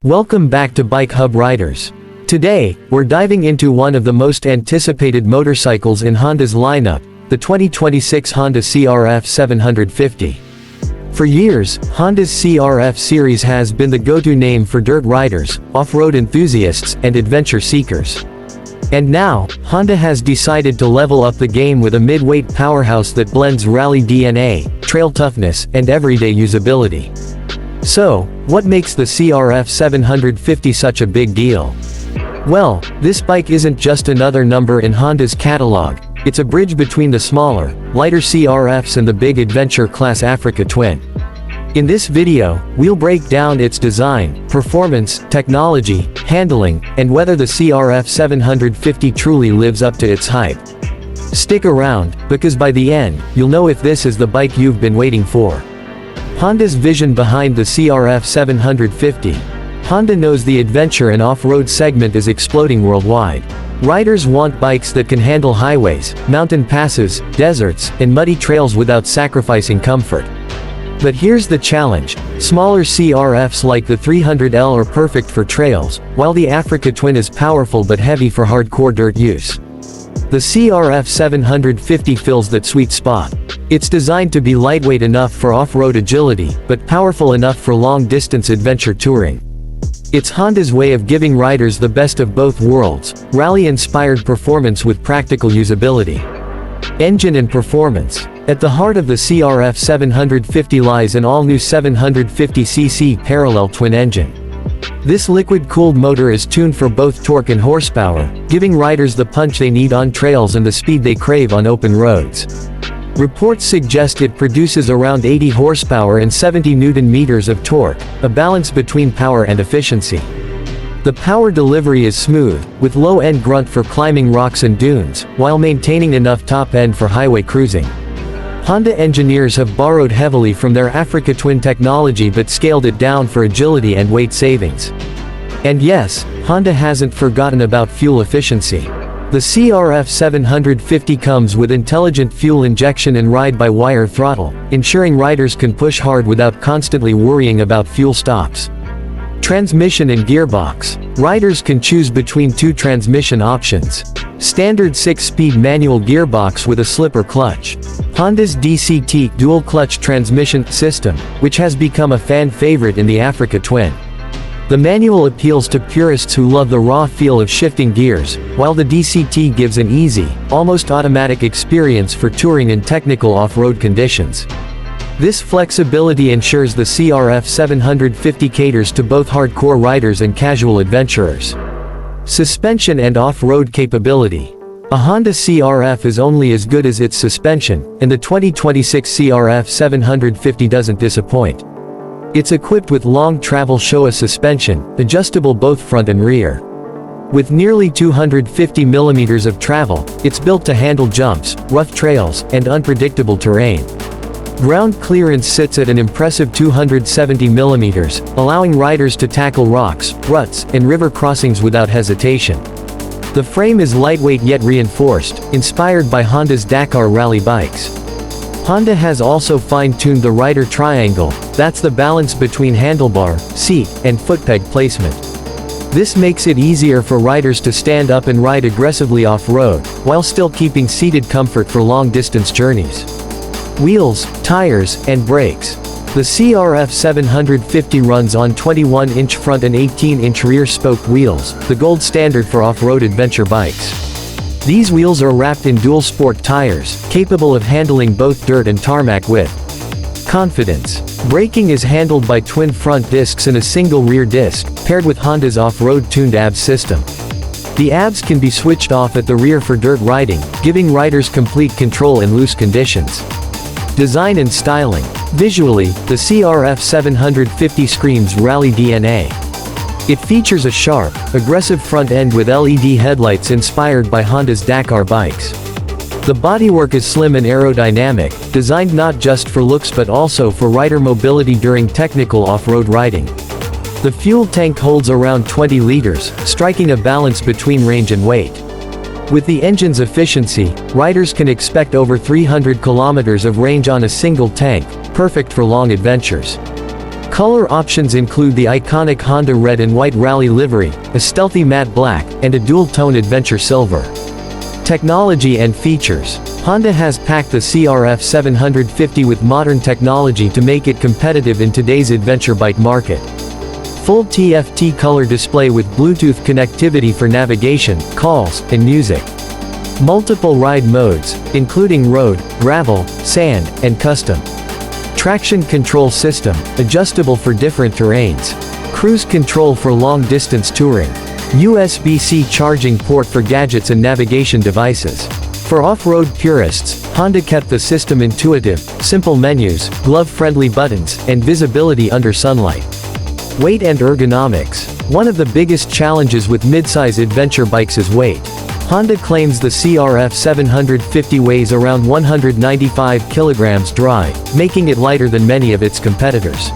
Welcome back to Bike Hub Riders. Today, we're diving into one of the most anticipated motorcycles in Honda's lineup, the 2026 Honda CRF 750. For years, Honda's CRF series has been the go-to name for dirt riders, off-road enthusiasts, and adventure seekers. And now, Honda has decided to level up the game with a mid-weight powerhouse that blends rally DNA, trail toughness, and everyday usability. So, what makes the CRF 750 such a big deal? Well, this bike isn't just another number in Honda's catalog, it's a bridge between the smaller, lighter CRFs and the big adventure class Africa Twin. In this video, we'll break down its design, performance, technology, handling, and whether the CRF 750 truly lives up to its hype. Stick around, because by the end, you'll know if this is the bike you've been waiting for. Honda's vision behind the CRF 750. Honda knows the adventure and off-road segment is exploding worldwide. Riders want bikes that can handle highways, mountain passes, deserts, and muddy trails without sacrificing comfort. But here's the challenge: smaller CRFs like the 300L are perfect for trails, while the Africa Twin is powerful but heavy for hardcore dirt use. The CRF 750 fills that sweet spot. It's designed to be lightweight enough for off-road agility, but powerful enough for long-distance adventure touring. It's Honda's way of giving riders the best of both worlds: rally-inspired performance with practical usability. Engine and performance. At the heart of the CRF 750 lies an all-new 750cc parallel twin engine. This liquid-cooled motor is tuned for both torque and horsepower, giving riders the punch they need on trails and the speed they crave on open roads. Reports suggest it produces around 80 horsepower and 70 Nm of torque, a balance between power and efficiency. The power delivery is smooth, with low-end grunt for climbing rocks and dunes, while maintaining enough top-end for highway cruising. Honda engineers have borrowed heavily from their Africa Twin technology but scaled it down for agility and weight savings. And yes, Honda hasn't forgotten about fuel efficiency. The CRF 750 comes with intelligent fuel injection and ride-by-wire throttle, ensuring riders can push hard without constantly worrying about fuel stops. Transmission and gearbox. Riders can choose between two transmission options: standard 6-speed manual gearbox with a slipper clutch. Honda's DCT dual-clutch transmission system, which has become a fan favorite in the Africa Twin. The manual appeals to purists who love the raw feel of shifting gears, while the DCT gives an easy, almost automatic experience for touring in technical off-road conditions. This flexibility ensures the CRF 750 caters to both hardcore riders and casual adventurers. Suspension and off-road capability. A Honda CRF is only as good as its suspension, and the 2026 CRF 750 doesn't disappoint. It's equipped with long travel Showa suspension, adjustable both front and rear. With nearly 250 mm of travel, it's built to handle jumps, rough trails, and unpredictable terrain. Ground clearance sits at an impressive 270 mm, allowing riders to tackle rocks, ruts, and river crossings without hesitation. The frame is lightweight yet reinforced, inspired by Honda's Dakar rally bikes. Honda has also fine-tuned the rider triangle, that's the balance between handlebar, seat, and footpeg placement. This makes it easier for riders to stand up and ride aggressively off-road, while still keeping seated comfort for long-distance journeys. Wheels, tires, and brakes. The CRF 750 runs on 21-inch front and 18-inch rear spoke wheels, the gold standard for off-road adventure bikes. These wheels are wrapped in dual-sport tires, capable of handling both dirt and tarmac width. Confidence. Braking is handled by twin front discs and a single rear disc, paired with Honda's off-road tuned ABS system. The ABS can be switched off at the rear for dirt riding, giving riders complete control in loose conditions. Design and styling. Visually, the CRF 750 screams rally DNA. It features a sharp, aggressive front end with LED headlights inspired by Honda's Dakar bikes. The bodywork is slim and aerodynamic, designed not just for looks but also for rider mobility during technical off-road riding. The fuel tank holds around 20 liters, striking a balance between range and weight. With the engine's efficiency, riders can expect over 300 kilometers of range on a single tank, perfect for long adventures. Color options include the iconic Honda red and white rally livery, a stealthy matte black, and a dual-tone adventure silver. Technology and features. Honda has packed the CRF 750 with modern technology to make it competitive in today's adventure bike market. Full TFT color display with Bluetooth connectivity for navigation, calls, and music. Multiple ride modes, including road, gravel, sand, and custom. Traction control system, adjustable for different terrains. Cruise control for long-distance touring. USB-C charging port for gadgets and navigation devices. For off-road purists, Honda kept the system intuitive, simple menus, glove-friendly buttons, and visibility under sunlight. Weight and ergonomics. One of the biggest challenges with midsize adventure bikes is weight. Honda claims the CRF 750 weighs around 195 kilograms dry, making it lighter than many of its competitors.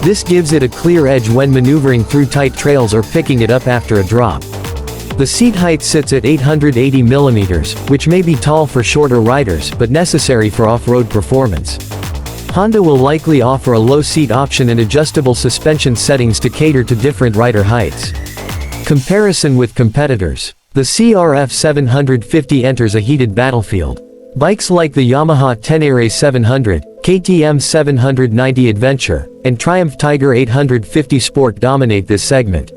This gives it a clear edge when maneuvering through tight trails or picking it up after a drop. The seat height sits at 880 mm, which may be tall for shorter riders but necessary for off-road performance. Honda will likely offer a low seat option and adjustable suspension settings to cater to different rider heights. Comparison with competitors. The CRF 750 enters a heated battlefield. Bikes like the Yamaha Tenere 700, KTM 790 Adventure, and Triumph Tiger 850 Sport dominate this segment.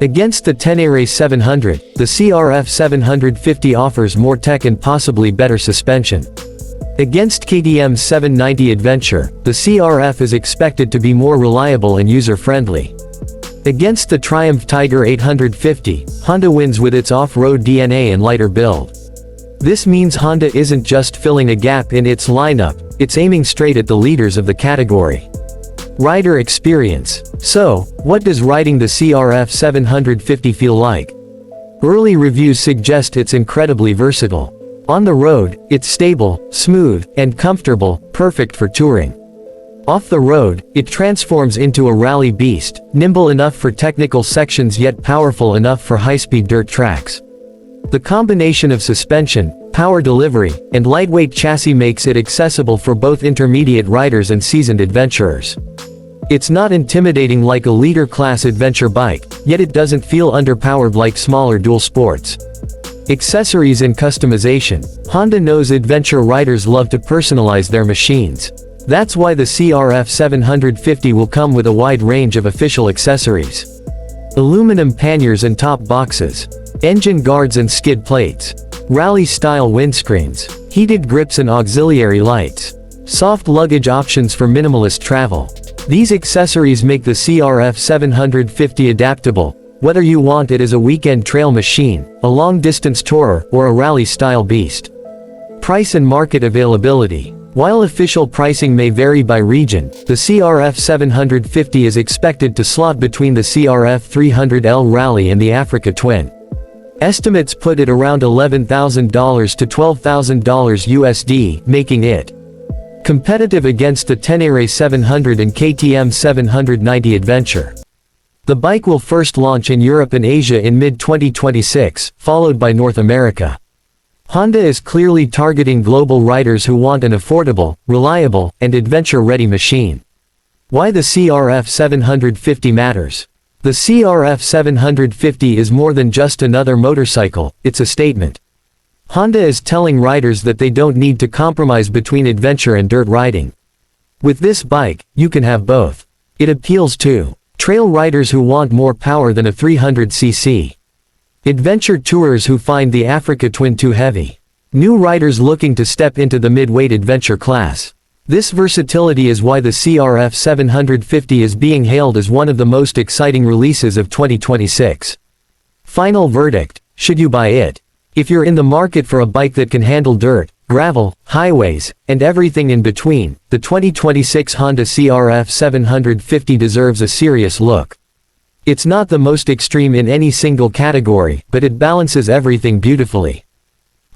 Against the Tenere 700, the CRF 750 offers more tech and possibly better suspension. Against KTM's 790 Adventure, the CRF is expected to be more reliable and user-friendly. Against the Triumph Tiger 850, Honda wins with its off-road DNA and lighter build. This means Honda isn't just filling a gap in its lineup, it's aiming straight at the leaders of the category. Rider experience. So, what does riding the CRF 750 feel like? Early reviews suggest it's incredibly versatile. On the road, it's stable, smooth, and comfortable, perfect for touring. Off the road, it transforms into a rally beast, nimble enough for technical sections yet powerful enough for high-speed dirt tracks. The combination of suspension, power delivery, and lightweight chassis makes it accessible for both intermediate riders and seasoned adventurers. It's not intimidating like a leader-class adventure bike, yet it doesn't feel underpowered like smaller dual sports. Accessories and customization. Honda knows adventure riders love to personalize their machines. That's why the CRF 750 will come with a wide range of official accessories. Aluminum panniers and top boxes. Engine guards and skid plates. Rally-style windscreens. Heated grips and auxiliary lights. Soft luggage options for minimalist travel. These accessories make the CRF 750 adaptable, whether you want it as a weekend trail machine, a long-distance tourer, or a rally-style beast. Price and market availability. While official pricing may vary by region, the CRF 750 is expected to slot between the CRF 300L Rally and the Africa Twin. Estimates put it around $11,000 to $12,000 USD, making it competitive against the Tenere 700 and KTM 790 Adventure. The bike will first launch in Europe and Asia in mid-2026, followed by North America. Honda is clearly targeting global riders who want an affordable, reliable, and adventure-ready machine. Why the CRF 750 matters. The CRF 750 is more than just another motorcycle, it's a statement. Honda is telling riders that they don't need to compromise between adventure and dirt riding. With this bike, you can have both. It appeals to trail riders who want more power than a 300cc. Adventure tourers who find the Africa Twin too heavy. New riders looking to step into the mid-weight adventure class. This versatility is why the CRF 750 is being hailed as one of the most exciting releases of 2026. Final verdict: should you buy it? If you're in the market for a bike that can handle dirt, gravel, highways, and everything in between, the 2026 Honda CRF 750 deserves a serious look. It's not the most extreme in any single category, but it balances everything beautifully.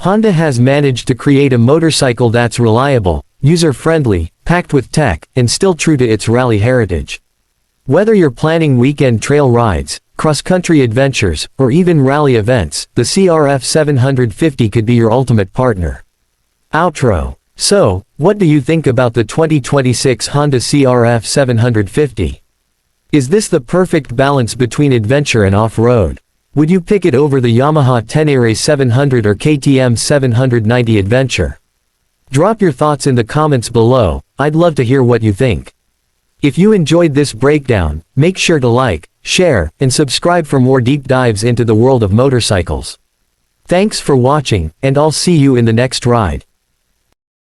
Honda has managed to create a motorcycle that's reliable, user-friendly, packed with tech, and still true to its rally heritage. Whether you're planning weekend trail rides, cross-country adventures, or even rally events, the CRF 750 could be your ultimate partner. Outro. So, what do you think about the 2026 Honda CRF 750? Is this the perfect balance between adventure and off-road? Would you pick it over the Yamaha Tenere 700 or KTM 790 Adventure? Drop your thoughts in the comments below, I'd love to hear what you think. If you enjoyed this breakdown, make sure to like, share, and subscribe for more deep dives into the world of motorcycles. Thanks for watching, and I'll see you in the next ride.